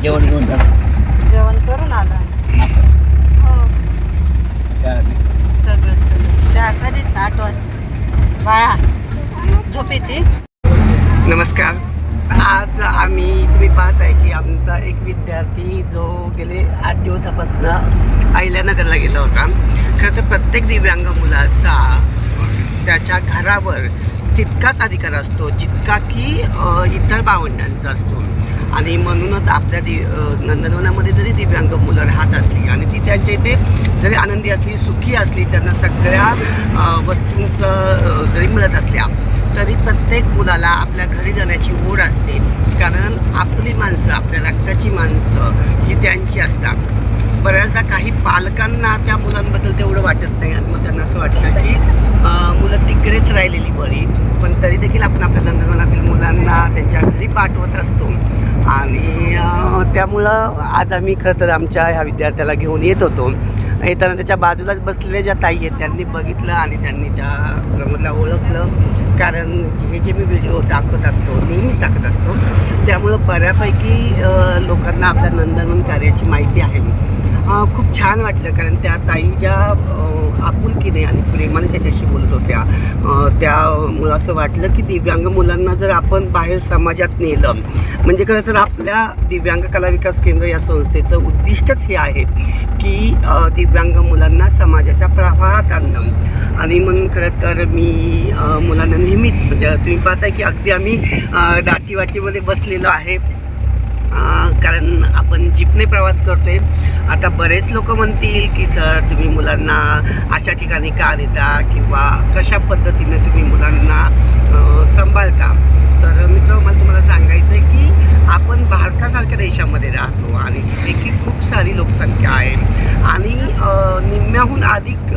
जेवण घेऊन जा. जेवण करून आलो. नाश्ता हो त्याआधी. सगळं त्या कधीच 8 वाजता बाळा झोप येते. नमस्कार. आज तुम्ही पाहत आहे की आमचा एक विद्यार्थी जो गेले 8 दिवसापासून अहिल्यानगरला गेला होता. खरं तर प्रत्येक दिव्यांग मुलाचा त्याच्या घरावर तितकाच अधिकार असतो जितका की इतर भावंडांचा असतो. आणि म्हणूनच आपल्या नंदनवनामध्ये जरी दिव्यांग मुलं राहत असली आणि ती त्यांच्या इथे जरी आनंदी असली, सुखी असली, त्यांना सगळ्या वस्तूंचं जरी मिळत असल्या तरी प्रत्येक मुलाला आपल्या घरी जाण्याची ओढ असते. कारण आपली माणसं, आपल्या रक्ताची माणसं ही त्यांची असतात. बऱ्याचदा काही पालकांना त्या मुलांबद्दल तेवढं वाटत नाही आणि मग त्यांना असं वाटतं की मुलं तिकडेच राहिलेली बरी. पण तरी देखील आपण आपल्या नंदनवनातील मुलांना त्यांच्या घरी पाठवत असतो. आणि त्यामुळं आज आम्ही खरं तर आमच्या ह्या विद्यार्थ्याला घेऊन येत होतो. येताना त्याच्या बाजूलाच बसलेल्या ज्या ताई आहेत त्यांनी बघितलं आणि त्यांनी त्या प्रमोदला ओळखलं. कारण हे जे मी व्हिडिओ टाकत असतो, नेहमीच टाकत असतो, त्यामुळं बऱ्यापैकी लोकांना आपल्या नंदनवन कार्याची माहिती आहे. खूप छान वाटलं कारण त्या ताई ज्या आपुलकीने आणि प्रेमाने त्याच्याशी बोलत होत्या. त्यामुळं असं वाटलं की दिव्यांग मुलांना जर आपण बाहेर समाजात नेलं, म्हणजे खरं तर आपल्या दिव्यांग कला विकास केंद्र या संस्थेचं उद्दिष्टच हे आहे की दिव्यांग मुलांना समाजाच्या प्रवाहात आणणं. आणि म्हणून खरं तर मी मुलांना नेहमीच, म्हणजे तुम्ही पाहताय की अगदी आम्ही दाटीवाटीमध्ये बसलेलो आहे. कारण आपण जीपने प्रवास करतोय. आता बरेच लोक म्हणतील की सर तुम्ही मुलांना अशा ठिकाणी का देता किंवा कशा पद्धतीने तुम्ही मुलांना सांभाळता. तर मित्र, मला तुम्हाला सांगायचं आहे की आपण भारतासारख्या देशामध्ये राहतो आणि देखील खूप सारी लोकसंख्या आहे आणि निम्म्याहून अधिक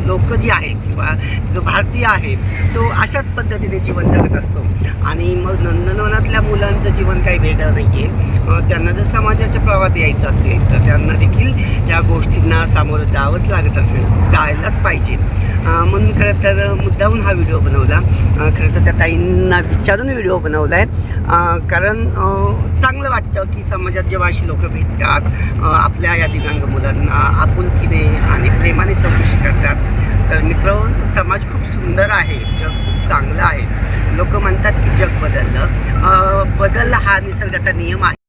लोक जी आहेत किंवा जो भारतीय आहे तो अशाच पद्धतीने जीवन जगत असतो. आणि मग नंदनवनातल्या मुलांचं जीवन काही वेगळं नाही आहे. त्यांना जर समाजाच्या प्रवाहात यायचं असेल तर त्यांना देखील या गोष्टींना सामोरं जावंच लागत असेल, जायलाच पाहिजे. म्हणून खरं तर मुद्दाहून हा व्हिडिओ बनवला. खरं तर त्या ताईंना विचारून व्हिडिओ बनवला आहे. कारण चांगलं वाटतं की समाजात जेव्हा अशी लोकं भेटतात, आपल्या या दिव्यांग मुलांना आपुलकीने आणि प्रेमाने चौकशी करतात. तर मित्र, समाज खूप सुंदर आहे, जग खूप चांगलं आहे. लोक म्हणतात की जग बदललं. बदल हा निसर्गाचा नियम आहे.